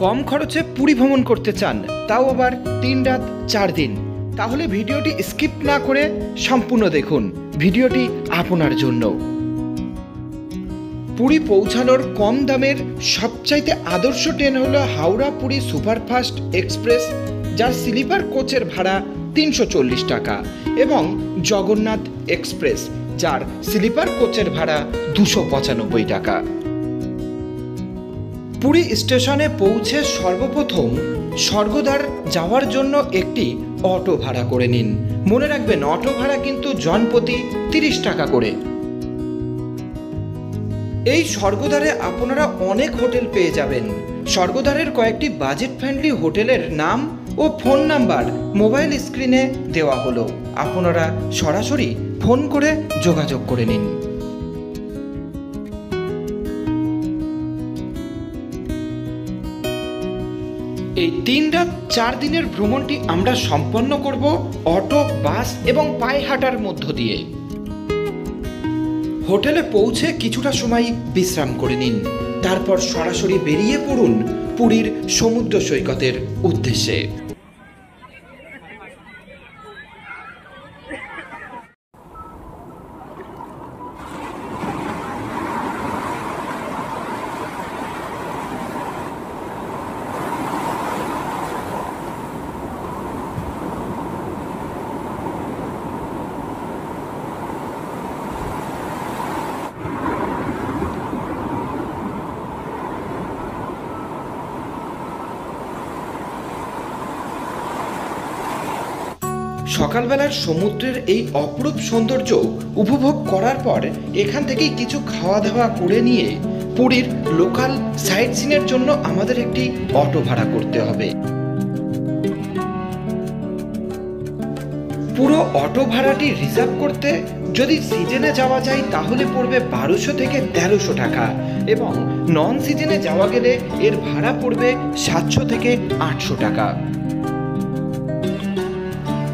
কম খরচে পুরী ভ্রমণ করতে চান, তাও আবার 3 রাত 4 দিন, তাহলে ভিডিওটি স্কিপ না করে সম্পূর্ণ দেখুন। ভিডিওটি আপনার জন্য। পুরী পৌঁছানোর কম দামের সবচাইতে আদর্শ ট্রেন হলো হাওড়া পুরী সুপারফাস্ট এক্সপ্রেস, যার স্লিপার কোচের ভাড়া 340 টাকা, এবং জগন্নাথ এক্সপ্রেস, যার স্লিপার কোচের ভাড়া 295 টাকা। পুরী স্টেশনে পৌঁছে সর্বপ্রথম স্বর্গদ্বার যাওয়ার জন্য একটি অটো ভাড়া করে নিন। মনে রাখবেন, অটো ভাড়া কিন্তু জনপ্রতি 30 টাকা করে। এই স্বর্গদ্বারে আপনারা অনেক হোটেল পেয়ে যাবেন। স্বর্গদ্বারের কয়েকটি বাজেট ফ্রেন্ডলি হোটেলের নাম ও ফোন নাম্বার মোবাইল স্ক্রিনে দেওয়া হলো, আপনারা সরাসরি ফোন করে যোগাযোগ করে নিন। এই 3 রাত 4 দিনের ভ্রমণটি আমরা সম্পন্ন করব অটো, বাস এবং পায়ে হাঁটার মধ্য দিয়ে। হোটেলে পৌঁছে কিছুটা সময় বিশ্রাম করে নিন, তারপর সরাসরি বেরিয়ে পড়ুন পুরীর সমুদ্র সৈকতের উদ্দেশ্যে। সকালবেলার সমুদ্রের এই অপরূপ সৌন্দর্য উপভোগ করার পর এখান থেকেই কিছু খাওয়া দাওয়া করে নিয়ে পুরীর লোকাল সাইট সিনের জন্য আমাদের একটি অটো ভাড়া করতে হবে। পুরো অটো ভাড়াটি রিজার্ভ করতে যদি সিজনে যাওয়া যায় তাহলে পড়বে 1200 থেকে 1300 টাকা, এবং নন সিজনে যাওয়া গেলে এর ভাড়া পড়বে 700 থেকে 800 টাকা।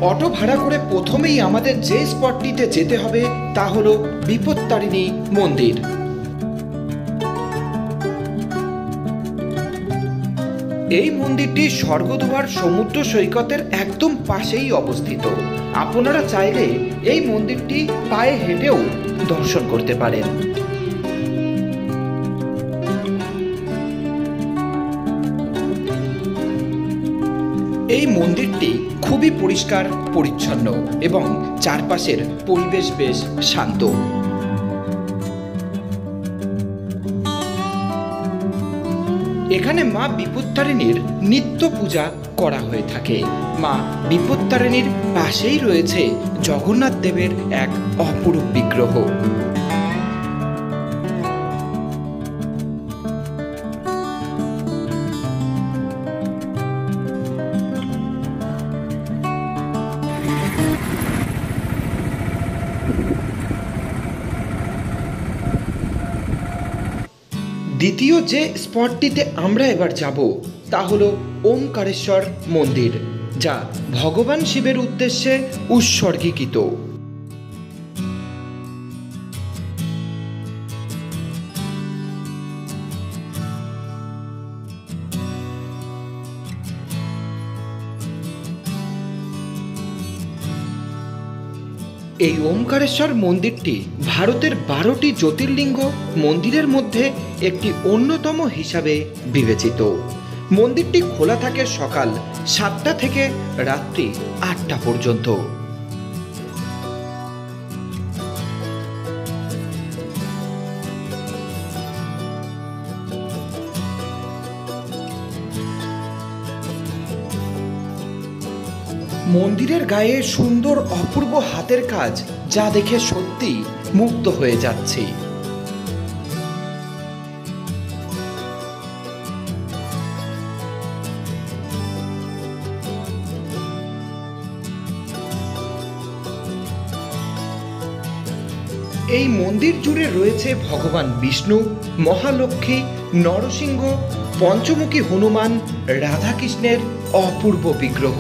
অটো ভাড়া করে প্রথমেই আমাদের যে স্পটটিতে যেতে হবে তা হলো বিপত্তারিণী মন্দির। এই মন্দিরটি স্বর্গদ্বার সমুদ্র সৈকতের একদম পাশেই অবস্থিত। আপনারা চাইলে এই মন্দিরটি পায়ে হেঁটেও দর্শন করতে পারেন। এই মন্দিরটি খুবই পরিষ্কার পরিচ্ছন্ন এবং চারপাশের পরিবেশ বেশ শান্ত। এখানে মা বিপত্তারিণীর নিত্য পূজা করা হয়ে থাকে। মা বিপত্তারিণীর পাশেই রয়েছে জগন্নাথ দেবের এক অপরূপ বিগ্রহ। দ্বিতীয় যে স্পটটিতে আমরা এবার যাব তা হলো ওমকারেশ্বর মন্দির, যা ভগবান শিবের উদ্দেশ্যে উৎসর্গীকৃত। এই ওমকারেশ্বর মন্দিরটি ভারতের 12টি জ্যোতির্লিঙ্গ মন্দিরের মধ্যে একটি অন্যতম হিসাবে বিবেচিত। মন্দিরটি খোলা থাকে সকাল 7টা থেকে রাত্রি 8টা পর্যন্ত। মন্দিরের গায়ে সুন্দর অপূর্ব হাতের কাজ, যা দেখে সত্যি মুগ্ধ হয়ে যাচ্ছি। এই মন্দির জুড়ে রয়েছে ভগবান বিষ্ণু, মহালক্ষ্মী, নরসিংহ, পঞ্চমুখী হনুমান, রাধাকৃষ্ণের অপূর্ব বিগ্রহ।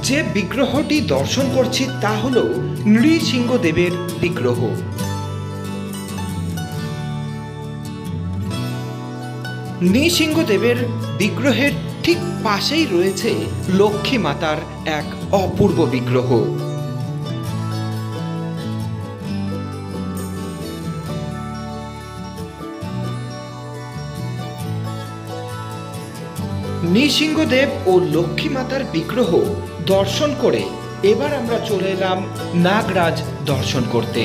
যে বিগ্রহটি দর্শন করছি তা হল নৃসিংহদেবের বিগ্রহ। নৃসিংহদেবের বিগ্রহের ঠিক পাশেই রয়েছে লক্ষ্মী মাতার এক অপূর্ব বিগ্রহ। নৃসিংহদেব ও লক্ষ্মী মাতার বিগ্রহ দর্শন করে এবার আমরা চলে এলাম নাগরাজ দর্শন করতে।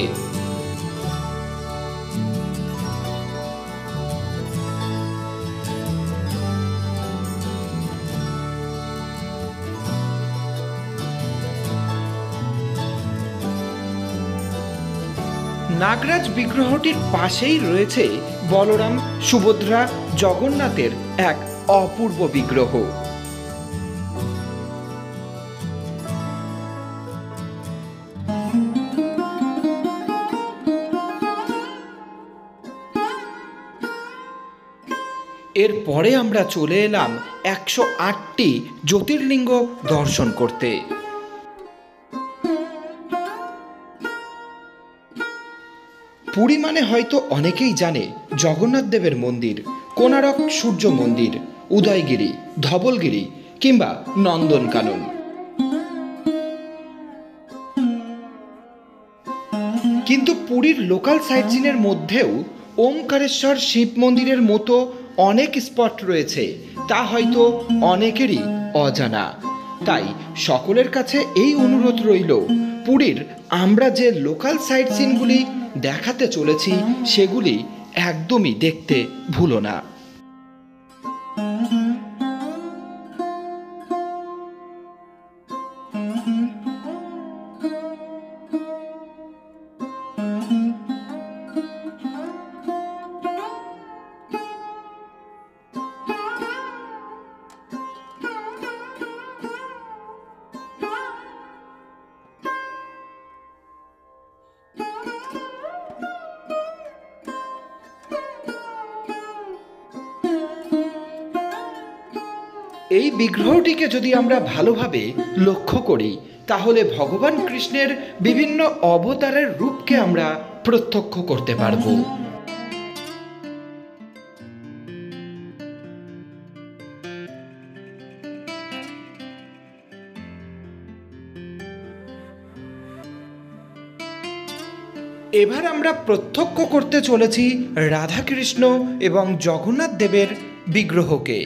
নাগরাজ বিগ্রহটির পাশেই রয়েছে বলরাম, সুভদ্রা, জগন্নাথের এক অপূর্ব বিগ্রহ। এরপরে আমরা চলে এলাম 108টি জ্যোতির্লিঙ্গ দর্শন করতে। পুরী মানে হয়তো অনেকেই জানে জগন্নাথ দেবের মন্দির, কোণারক সূর্য মন্দির, উদয়গিরি, ধবলগিরি কিংবা নন্দনকানন। কিন্তু পুরীর লোকাল সাইটসিনের মধ্যেও ওমকারেশ্বর শিব মন্দিরের মতো অনেক স্পট রয়েছে, তা হয়তো অনেকেরই অজানা। তাই সকলের কাছে এই অনুরোধ রইল, পুরীর আমরা যে লোকাল সাইটসিনগুলি দেখাতে চলেছি সেগুলি একদমই দেখতে ভুলো না। এই বিগ্রহটিকে যদি আমরা ভালোভাবে লক্ষ্য করি তাহলে ভগবান কৃষ্ণের বিভিন্ন অবতারের রূপকে আমরা প্রত্যক্ষ করতে পারব। এবার আমরা প্রত্যক্ষ করতে চলেছি রাধাকৃষ্ণ এবং জগন্নাথ দেবের বিগ্রহকে।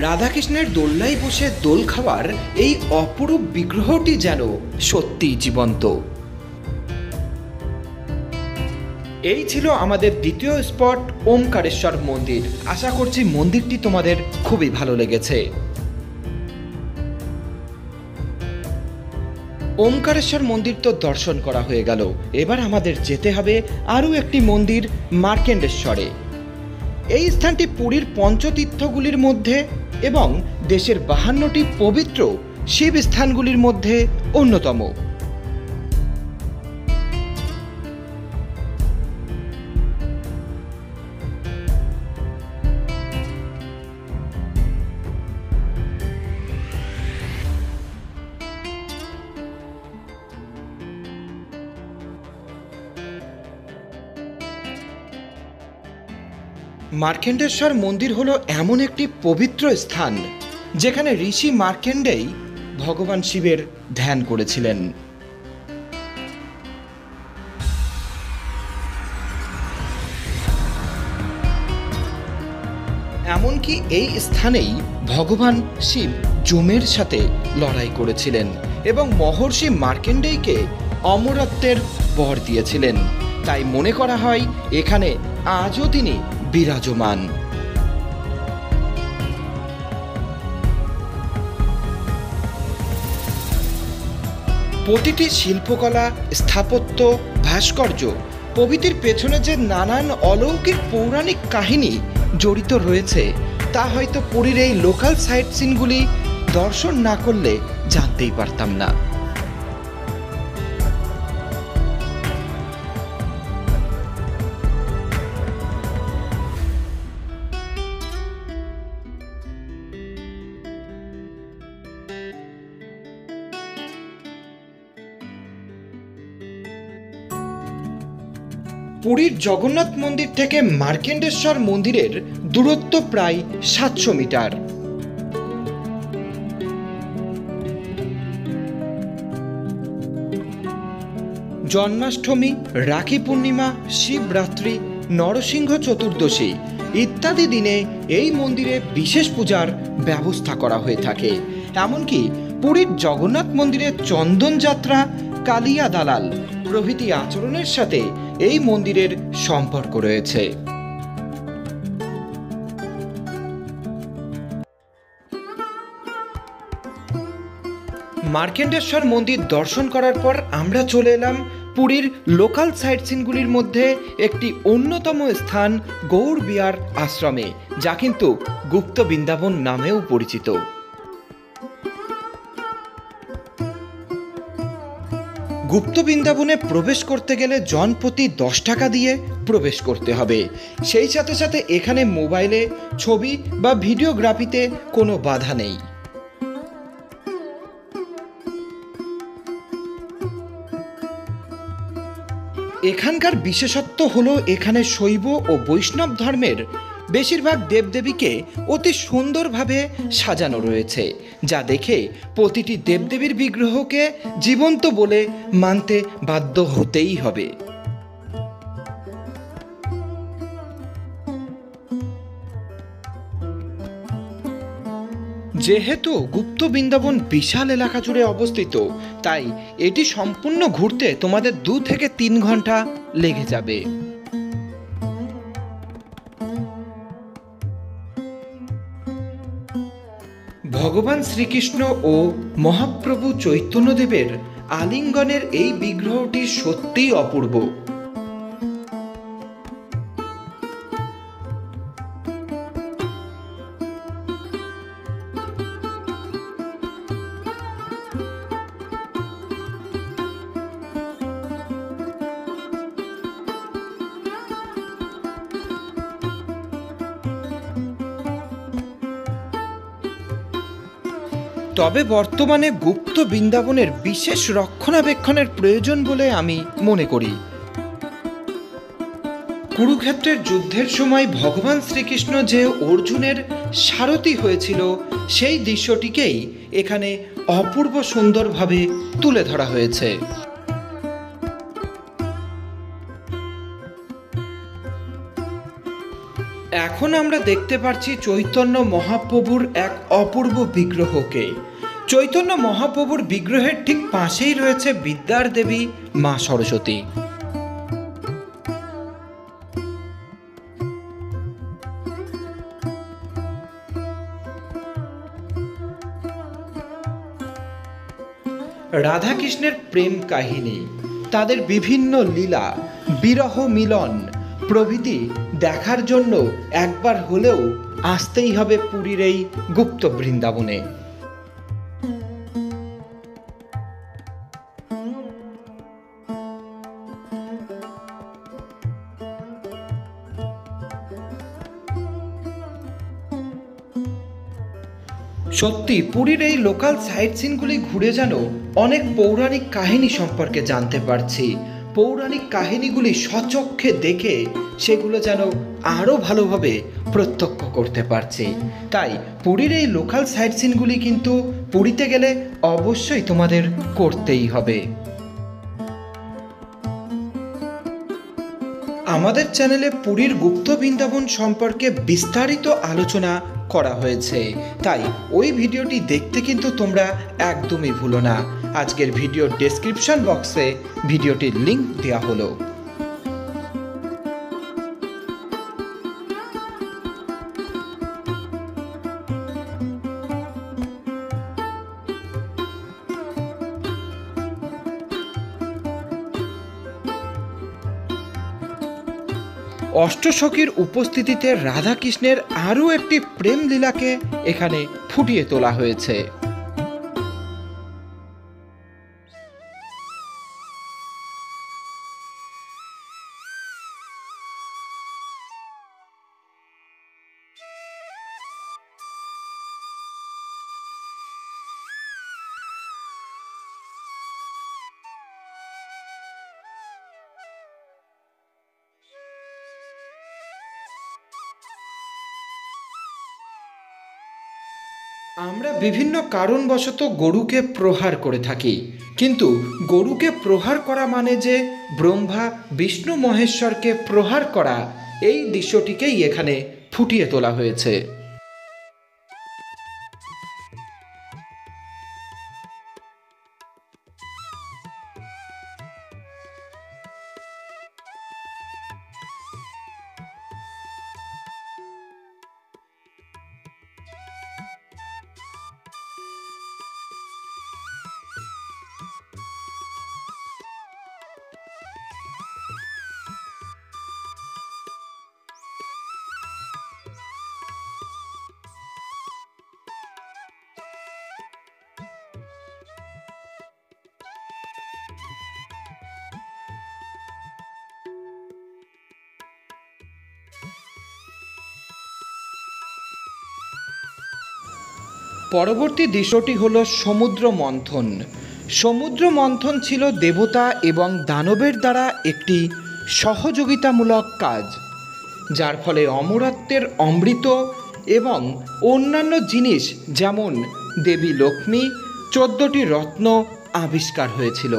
রাধাকৃষ্ণের দোলনায় বসে দোল খাওয়ার এই অপরূপ বিগ্রহটি যেন সত্যি জীবন্ত। এই ছিল আমাদের দ্বিতীয় স্পট ওমকারেশ্বর মন্দির। আশা করছি মন্দিরটি তোমাদের খুবই ভালো লেগেছে। ওমকারেশ্বর মন্দির তো দর্শন করা হয়ে গেল, এবার আমাদের যেতে হবে আরও একটি মন্দির মার্কেন্ডেশ্বরে। এই স্থানটি পুরীর পঞ্চতীর্থগুলির মধ্যে এবং দেশের 52টি পবিত্র শিব স্থানগুলির মধ্যে অন্যতম। মার্কেন্ডেশ্বর মন্দির হলো এমন একটি পবিত্র স্থান যেখানে ঋষি মার্কেন্ডেই ভগবান শিবের ধ্যান করেছিলেন। এমনকি এই স্থানেই ভগবান শিব যমের সাথে লড়াই করেছিলেন এবং মহর্ষি মার্কেন্ডেয়কে অমরত্বের বর দিয়েছিলেন। তাই মনে করা হয় এখানে আজও তিনি বিরাজমান। প্রতিটি শিল্পকলা, স্থাপত্য, ভাস্কর্য প্রভৃতির পেছনে যে নানান অলৌকিক পৌরাণিক কাহিনী জড়িত রয়েছে তা হয়তো পুরীর এই লোকাল সাইট সিনগুলি দর্শন না করলে জানতেই পারতাম না। পুরীর জগন্নাথ মন্দির থেকে মার্কেন্ডেশ্বর মন্দিরের দূরত্ব প্রায় 700 মিটার। জন্মাষ্টমী, রাখি পূর্ণিমা, শিবরাত্রি, নরসিংহ চতুর্দশী ইত্যাদি দিনে এই মন্দিরে বিশেষ পূজার ব্যবস্থা করা হয়ে থাকে। এমনকি পুরীর জগন্নাথ মন্দিরে চন্দন যাত্রা, কালিয়া দালাল প্রভৃতি আচরণের সাথে এই মন্দিরের সম্পর্ক রয়েছে। মার্কেন্ডেশ্বর মন্দির দর্শন করার পর আমরা চলে এলাম পুরীর লোকাল সাইট সিনগুলির মধ্যে একটি অন্যতম স্থান গৌড় বিহার আশ্রমে, যা কিন্তু গুপ্ত বৃন্দাবন নামেও পরিচিত। গুপ্ত বৃন্দাবনে প্রবেশ করতে গেলে জনপ্রতি 10 টাকা দিয়ে প্রবেশ করতে হবে। সেই সাথে সাথে এখানে মোবাইলে ছবি বা ভিডিওগ্রাফিতে কোনো বাধা নেই। এখানকার বিশেষত্ব হলো এখানে শৈব ও বৈষ্ণব ধর্মের বেশিরভাগ দেবদেবীকে অতি সুন্দরভাবে সাজানো রয়েছে, যা দেখে প্রতিটি দেবদেবীর বিগ্রহকে জীবন্ত বলে মানতে বাধ্য হতেই হবে। যেহেতু গুপ্ত বৃন্দাবন বিশাল এলাকা জুড়ে অবস্থিত, তাই এটি সম্পূর্ণ ঘুরতে তোমাদের 2 থেকে 3 ঘন্টা লেগে যাবে। ভগবান শ্রীকৃষ্ণ ও মহাপ্রভু চৈতন্যদেবের আলিঙ্গনের এই বিগ্রহটি সত্যিই অপূর্ব। তবে বর্তমানে গুপ্ত বৃন্দাবনের বিশেষ রক্ষণাবেক্ষণের প্রয়োজন বলে আমি মনে করি। কুরুক্ষেত্রের যুদ্ধের সময় ভগবান শ্রীকৃষ্ণ যে অর্জুনের সারথি হয়েছিল, সেই দৃশ্যটিকেই এখানে অপূর্ব সুন্দরভাবে তুলে ধরা হয়েছে। এখন আমরা দেখতে পাচ্ছি চৈতন্য মহাপ্রভুর এক অপূর্ব বিগ্রহকে। চৈতন্য মহাপ্রভুর বিগ্রহের ঠিক পাশেই রয়েছে বিদ্যার দেবী মা সরস্বতী। রাধাকৃষ্ণের প্রেম কাহিনী, তাদের বিভিন্ন লীলা, বিরহ মিলন প্রভৃতি দেখার জন্য একবার হলেও আসতেই হবে পুরীর এই গুপ্ত বৃন্দাবনে। সত্যি পুরীর এই লোকাল সাইট সিনগুলি ঘুরে যেন অনেক পৌরাণিক কাহিনী সম্পর্কে জানতে পারছি। পৌরাণিক কাহিনীগুলি স্বচক্ষে দেখে সেগুলো যেন আরও ভালোভাবে প্রত্যক্ষ করতে পারছি। তাই পুরীর এই লোকাল সাইট সিনগুলি কিন্তু পুরীতে গেলে অবশ্যই তোমাদের করতেই হবে। আমাদের চ্যানেলে পুরীর গুপ্ত বৃন্দাবন সম্পর্কে বিস্তারিত আলোচনা করা হয়েছে, তাই ওই ভিডিওটি দেখতে কিন্তু তোমরা একদমই ভুলো না। আজকের ভিডিওর ডেসক্রিপশন বক্সে ভিডিওটির লিংক দেওয়া হলো। অষ্টসখীর উপস্থিতিতে রাধাকৃষ্ণের আরও একটি প্রেম লীলাকে এখানে ফুটিয়ে তোলা হয়েছে। আমরা বিভিন্ন কারণবশত গরুকে প্রহার করে থাকি, কিন্তু গরুকে প্রহার করা মানে যে ব্রহ্মা বিষ্ণু মহেশ্বরকে প্রহার করা, এই দৃশ্যটিকেই এখানে ফুটিয়ে তোলা হয়েছে। পরবর্তী দৃশ্যটি হলো সমুদ্র মন্থন। সমুদ্র মন্থন ছিল দেবতা এবং দানবের দ্বারা একটি সহযোগিতামূলক কাজ, যার ফলে অমরত্বের অমৃত এবং অন্যান্য জিনিস যেমন দেবী লক্ষ্মী, 14টি রত্ন আবিষ্কার হয়েছিল।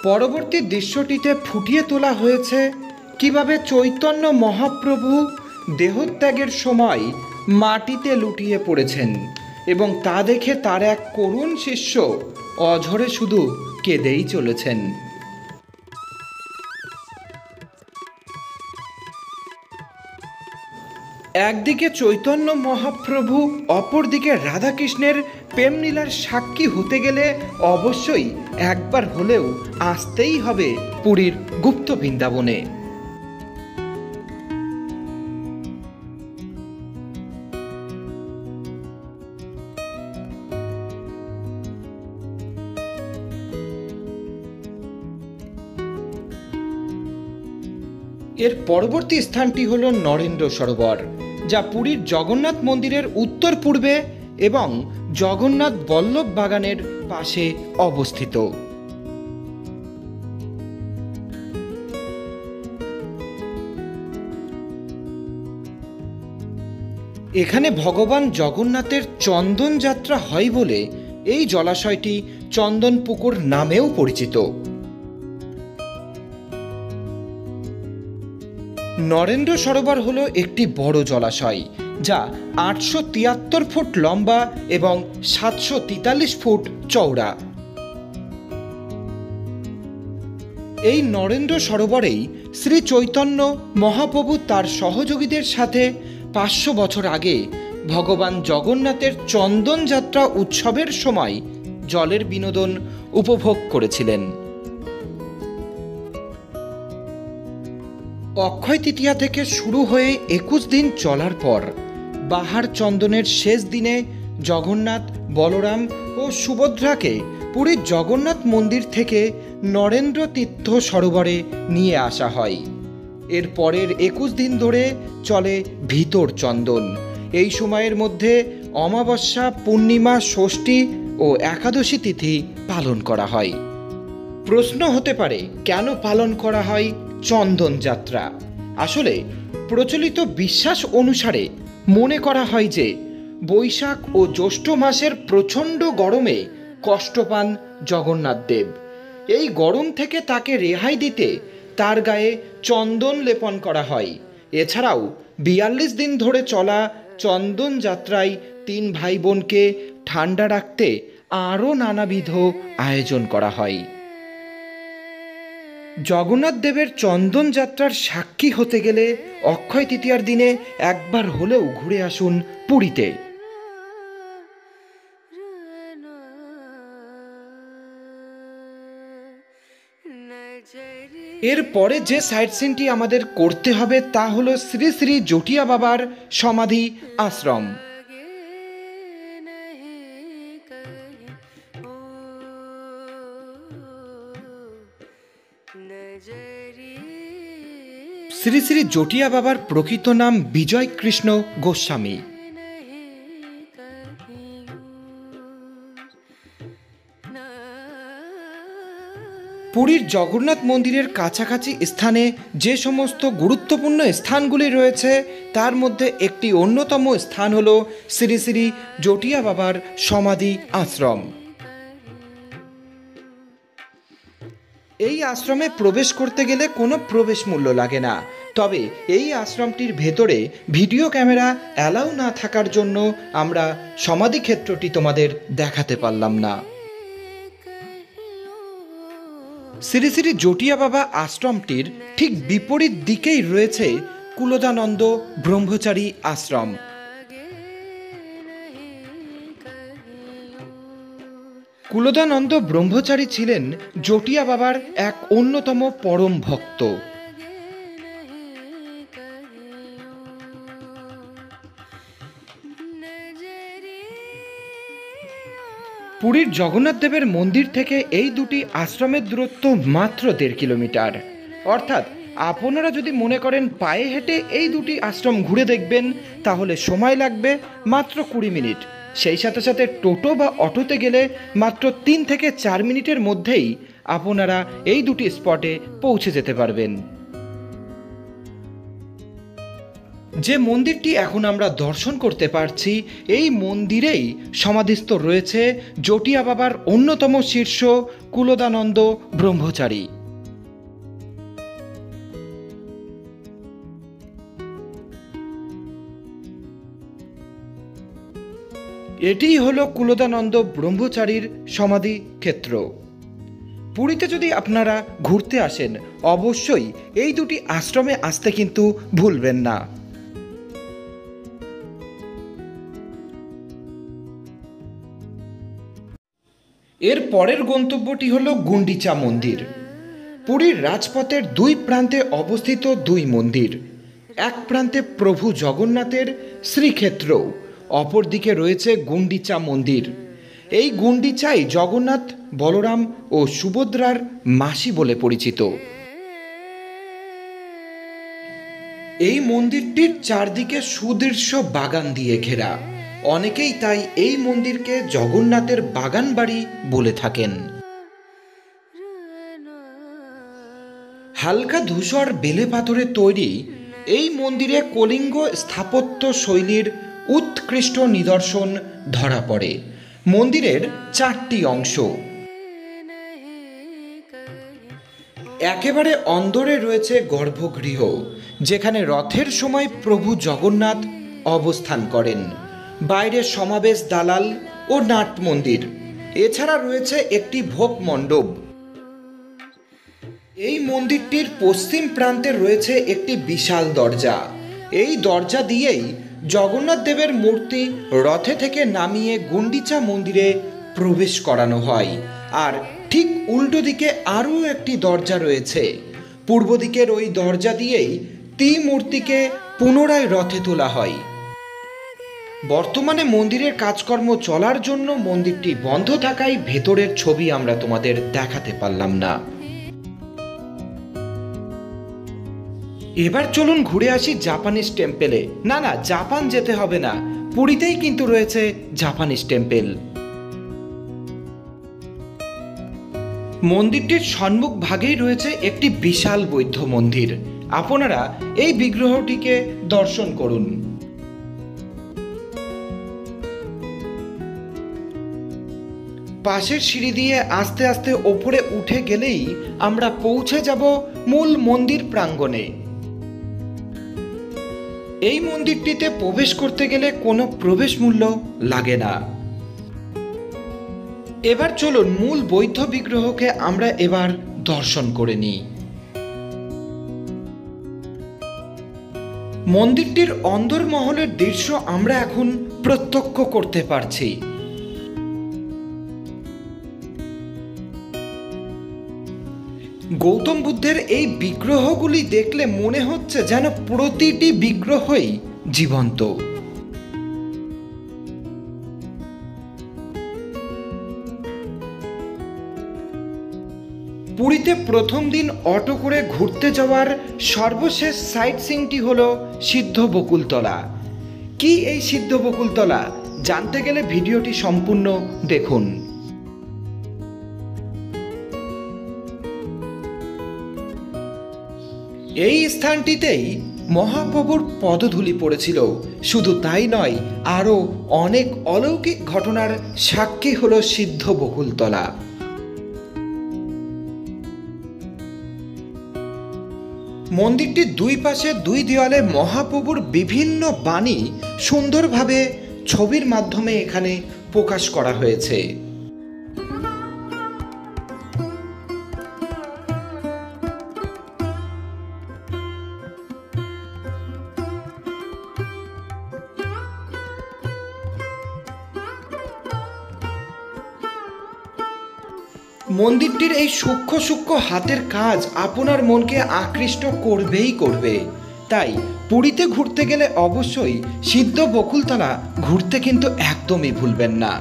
পরবর্তী দৃশ্যটিতে ফুটিয়ে তোলা হয়েছে কিভাবে চৈতন্য মহাপ্রভু দেহত্যাগের সময় মাটিতে লুটিয়ে পড়েছেন এবং তা দেখে তার এক করুণ শিষ্য অঝরে শুধু কেঁদেই চলেছেন। একদিকে চৈতন্য মহাপ্রভু, অপরদিকে রাধাকৃষ্ণের প্রেমলীলার সাক্ষী হতে গেলে অবশ্যই একবার হলেও আসতেই হবে পুরীর গুপ্ত বৃন্দাবনে। এর পরবর্তী স্থানটি হল নরেন্দ্র সরোবর, যা পুরীর জগন্নাথ মন্দিরের উত্তর পূর্বে এবং জগন্নাথ বল্লভ বাগানের পাশে অবস্থিত। এখানে ভগবান জগন্নাথের চন্দন যাত্রা হয় বলে এই জলাশয়টি চন্দনপুকুর নামেও পরিচিত। নরেন্দ্র সরোবর হলো একটি বড় জলাশয়, যা 873 ফুট লম্বা এবং 743 ফুট চওড়া। এই নরেন্দ্র সরোবরেই শ্রী চৈতন্য মহাপ্রভু তার সহযোগীদের সাথে 500 বছর আগে ভগবান জগন্নাথের চন্দন যাত্রা উৎসবের সময় জলের বিনোদন উপভোগ করেছিলেন। অক্ষয় তৃতীয়া থেকে শুরু হয়ে 21 দিন চলার পর বাহার চন্দনের শেষ দিনে জগন্নাথ, বলরাম ও সুভদ্রাকে পুরীর জগন্নাথ মন্দির থেকে নরেন্দ্র তীর্থ সরোবরে নিয়ে আসা হয়। এর পরের 21 দিন ধরে চলে ভিতর চন্দন। এই সময়ের মধ্যে অমাবস্যা, পূর্ণিমা, ষষ্ঠী ও একাদশী তিথি পালন করা হয়। প্রশ্ন হতে পারে, কেন পালন করা হয় চন্দন যাত্রা? আসলে প্রচলিত বিশ্বাস অনুসারে মনে করা হয় যে বৈশাখ ও জ্যৈষ্ঠ মাসের প্রচণ্ড গরমে কষ্ট পান জগন্নাথ দেব। এই গরম থেকে তাকে রেহাই দিতে তার গায়ে চন্দন লেপন করা হয়। এছাড়াও 42 দিন ধরে চলা চন্দন যাত্রায় 3 ভাই বোনকে ঠান্ডা রাখতে আরও নানাবিধ আয়োজন করা হয়। জগন্নাথ দেবের চন্দন যাত্রার সাক্ষী হতে গেলে অক্ষয় তৃতীয়ার দিনে একবার হলেও ঘুরে আসুন পুরীতে। এরপরে যে সাইট সিনটি আমাদের করতে হবে তা হলো শ্রী শ্রী জটিয়া বাবার সমাধি আশ্রম। শ্রী শ্রী জটিয়া বাবার প্রকৃত নাম বিজয় কৃষ্ণ গোস্বামী। পুরীর জগন্নাথ মন্দিরের কাছাকাছি স্থানে যে সমস্ত গুরুত্বপূর্ণ স্থানগুলি রয়েছে তার মধ্যে একটি অন্যতম স্থান হল শ্রী শ্রী জটিয়া বাবার সমাধি আশ্রম। এই আশ্রমে প্রবেশ করতে গেলে কোনো প্রবেশ মূল্য লাগে না, তবে এই আশ্রমটির ভেতরে ভিডিও ক্যামেরা অ্যালাউ না থাকার জন্য আমরা সমাধিক্ষেত্রটি তোমাদের দেখাতে পারলাম না। শ্রী শ্রী জটিয়া বাবা আশ্রমটির ঠিক বিপরীত দিকেই রয়েছে কুলদানন্দ ব্রহ্মচারী আশ্রম। কুলদানন্দ ব্রহ্মচারী ছিলেন জটিয়া বাবার এক অন্যতম পরম ভক্ত। পুরীর জগন্নাথ দেবের মন্দির থেকে এই দুটি আশ্রমের দূরত্ব মাত্র 1.5 কিলোমিটার। অর্থাৎ আপনারা যদি মনে করেন পায়ে হেঁটে এই দুটি আশ্রম ঘুরে দেখবেন তাহলে সময় লাগবে মাত্র 20 মিনিট। সেই সাথে সাথে টোটো বা অটোতে গেলে মাত্র 3 থেকে 4 মিনিটের মধ্যেই আপনারা এই দুটি স্পটে পৌঁছে যেতে পারবেন। যে মন্দিরটি এখন আমরা দর্শন করতে পারছি এই মন্দিরেই সমাধিস্থ রয়েছে জটিয়া বাবার অন্যতম শীর্ষ কুলদানন্দ ব্রহ্মচারী। এটিই হলো কুলদানন্দ ব্রহ্মচারীর সমাধি ক্ষেত্র। পুরীতে যদি আপনারা ঘুরতে আসেন অবশ্যই এই দুটি আশ্রমে আসতে কিন্তু ভুলবেন না। এর পরের গন্তব্যটি হলো গুন্ডিচা মন্দির। পুরীর রাজপথের 2 প্রান্তে অবস্থিত 2 মন্দির। এক প্রান্তে প্রভু জগন্নাথের শ্রীক্ষেত্র, অপরদিকে রয়েছে গুন্ডিচা মন্দির। এই গুন্ডিচাই জগন্নাথ, বলরাম ও সুভদ্রার মাসি বলে পরিচিত। এই মন্দিরটির চারদিকে সুদৃশ্য বাগান দিয়ে ঘেরা। অনেকেই তাই এই মন্দিরকে জগন্নাথের বাগান বাড়ি বলে থাকেন। হালকা ধূসর বেলে পাথরে তৈরি এই মন্দিরে কলিঙ্গ স্থাপত্য শৈলীর উৎকৃষ্ট নিদর্শন ধরা পড়ে। মন্দিরের 4টি অংশ। একেবারে অন্দরে রয়েছে গর্ভগৃহ, যেখানে রথের সময় প্রভু জগন্নাথ অবস্থান করেন। বাইরে সমাবেশ দালাল ও নাট মন্দির। এছাড়া রয়েছে একটি ভোগ মণ্ডপ। এই মন্দিরটির পশ্চিম প্রান্তে রয়েছে একটি বিশাল দরজা। এই দরজা দিয়েই জগন্নাথ দেবের মূর্তি রথে থেকে নামিয়ে গুন্ডিচা মন্দিরে প্রবেশ করানো হয়। আর ঠিক উল্টো দিকে আরও একটি দরজা রয়েছে। পূর্ব দিকের ওই দরজা দিয়েই ত্রিমূর্তিকে পুনরায় রথে তোলা হয়। বর্তমানে মন্দিরের কাজকর্ম চলার জন্য মন্দিরটি বন্ধ থাকায় ভেতরের ছবি আমরা তোমাদের দেখাতে পারলাম না। এবার চলুন ঘুরে আসি জাপানিজ টেম্পেলে। না, জাপান যেতে হবে না, পুরীতেই কিন্তু রয়েছে জাপানিজ টেম্পেল। মন্দিরটির সম্মুখ ভাগেই রয়েছে একটি বিশাল বৌদ্ধ মন্দির। আপনারা এই বিগ্রহটিকে দর্শন করুন। পাশের সিঁড়ি দিয়ে আস্তে আস্তে ওপরে উঠে গেলেই আমরা পৌঁছে যাব মূল মন্দির প্রাঙ্গণে। এই মন্দিরটিতে প্রবেশ করতে গেলে কোনো প্রবেশ মূল্য লাগে না। এবার চলুন মূল বৌদ্ধ বিগ্রহকে আমরা এবার দর্শন করে নিই। মন্দিরটির অন্দরমহলের দৃশ্য আমরা এখন প্রত্যক্ষ করতে পারছি। গৌতম বুদ্ধের এই বিগ্রহগুলি দেখলে মনে হচ্ছে যেন প্রতিটি বিগ্রহই জীবন্ত। পুরীতে প্রথম দিন অটো করে ঘুরতে যাওয়ার সর্বশেষ সাইট সিইংটি হলো সিদ্ধ বকুলতলা। কি এই সিদ্ধ বকুলতলা? জানতে গেলে ভিডিওটি সম্পূর্ণ দেখুন। এই স্থানটিতেই মহাপ্রভুর পদধূলি পড়েছিল। শুধু তাই নয়, আরও অনেক অলৌকিক ঘটনার সাক্ষী হলো সিদ্ধ বকুলতলা। মন্দিরটির দুই পাশে দুই দেওয়ালে মহাপ্রভুর বিভিন্ন বাণী সুন্দরভাবে ছবির মাধ্যমে এখানে প্রকাশ করা হয়েছে। মন্দিরটির এই সূক্ষ্ম সূক্ষ্ম হাতের কাজ আপনার মনকে আকৃষ্ট করবেই করবে। তাই পুরীতে ঘুরতে গেলে অবশ্যই সিদ্ধ বকুলতলা ঘুরতে কিন্তু একদমই ভুলবেন না।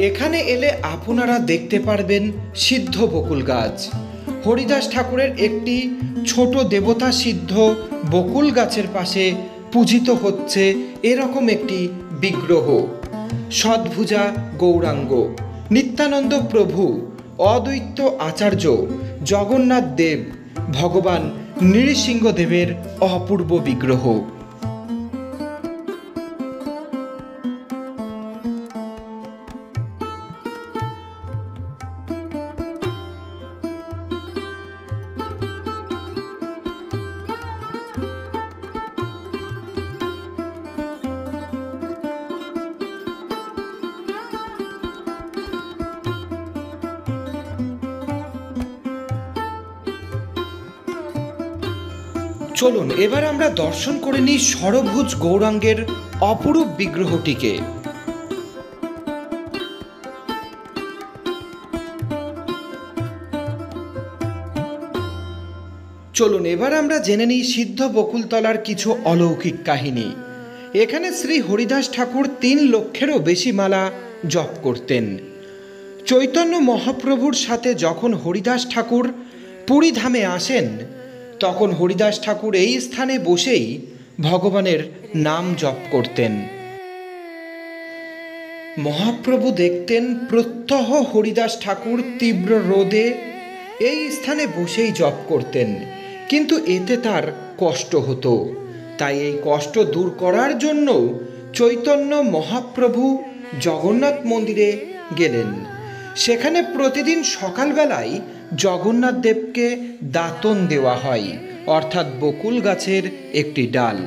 এখানে এলে আপনারা দেখতে পারবেন সিদ্ধ বকুল গাছ। হরিদাস ঠাকুরের একটি ছোট দেবতা সিদ্ধ বকুল গাছের পাশে পূজিত হচ্ছে এরকম একটি বিগ্রহ। সদ্ভুজা গৌরাঙ্গ, নিত্যানন্দ প্রভু, অদ্বৈত আচার্য, জগন্নাথ দেব, ভগবান নৃসিংহদেবের অপূর্ব বিগ্রহ। চলুন এবার আমরা দর্শন করে নিই ষড়ভুজ গৌরাঙ্গের অপরূপ বিগ্রহটিকে। চলুন এবার আমরা জেনে নিই সিদ্ধ বকুলতলার কিছু অলৌকিক কাহিনী। এখানে শ্রী হরিদাস ঠাকুর 3 লক্ষেরও বেশি মালা জপ করতেন। চৈতন্য মহাপ্রভুর সাথে যখন হরিদাস ঠাকুর পুরী ধামে আসেন, তখন হরিদাস ঠাকুর এই স্থানে বসেই ভগবানের নাম জপ করতেন। মহাপ্রভু দেখতেন প্রত্যহ হরিদাস ঠাকুর তীব্র রোদে এই স্থানে বসেই জপ করতেন, কিন্তু এতে তার কষ্ট হতো। তাই এই কষ্ট দূর করার জন্য চৈতন্য মহাপ্রভু জগন্নাথ মন্দিরে গেলেন। সেখানে প্রতিদিন সকালবেলায় জগন্নাথ দেবকে দাতন দেওয়া হয়, অর্থাৎ বকুল গাছের একটি ডাল।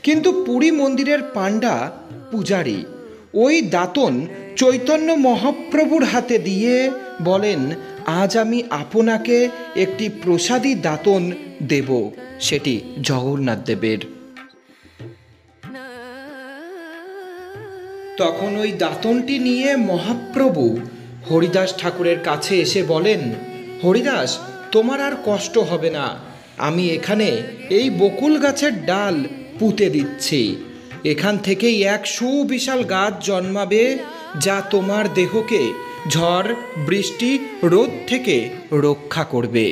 কিন্তু পুরী মন্দিরের পাণ্ডা পূজারী ওই দাতন চৈতন্য মহাপ্রভুর হাতে দিয়ে বলেন, আজ আমি আপনাকে একটি প্রসাদী দাতন দেব, সেটি জগন্নাথ দেবের। তখন ওই দাতনটি নিয়ে মহাপ্রভু হরিদাস ঠাকুরের কাছে এসে বলেন, হরিদাস, তোমার আর কষ্ট হবে না, আমি এখানে এই বকুল গাছের ডাল পুঁতে দিচ্ছি। এখান থেকেই এক সুবিশাল গাছ জন্মাবে, যা তোমার দেহকে ঝড়, বৃষ্টি, রোদ থেকে রক্ষা করবে।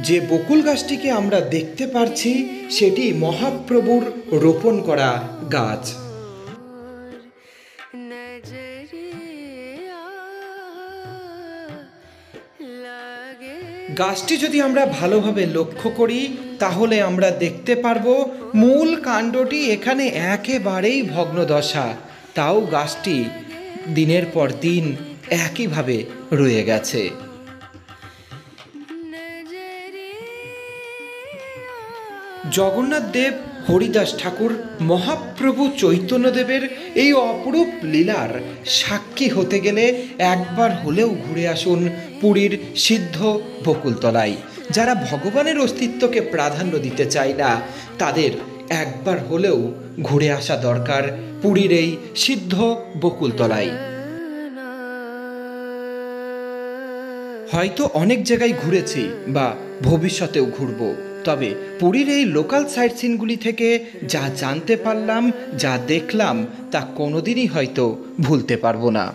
যে বকুল গাছটিকে আমরা দেখতে পারছি সেটি মহাপ্রভুর রোপণ করা গাছ। গাছটি যদি আমরা ভালোভাবে লক্ষ্য করি তাহলে আমরা দেখতে পারবো মূল কাণ্ডটি এখানে একেবারেই ভগ্নদশা, তাও গাছটি দিনের পর দিন একইভাবে রয়ে গেছে। জগন্নাথ দেব, হরিদাস ঠাকুর, মহাপ্রভু চৈতন্যদেবের এই অপরূপ লীলার সাক্ষী হতে গেলে একবার হলেও ঘুরে আসুন পুরীর সিদ্ধ বকুলতলায়। যারা ভগবানের অস্তিত্বকে প্রাধান্য দিতে চায় না তাদের একবার হলেও ঘুরে আসা দরকার পুরীর এই সিদ্ধ বকুলতলায়। হয়তো অনেক জায়গায় ঘুরেছি বা ভবিষ্যতেও ঘুরব, তবে পুরীর এই লোকাল সাইট সিনগুলি থেকে যা জানতে পারলাম, যা দেখলাম তা কোনোদিনই হয়তো ভুলতে পারবো না।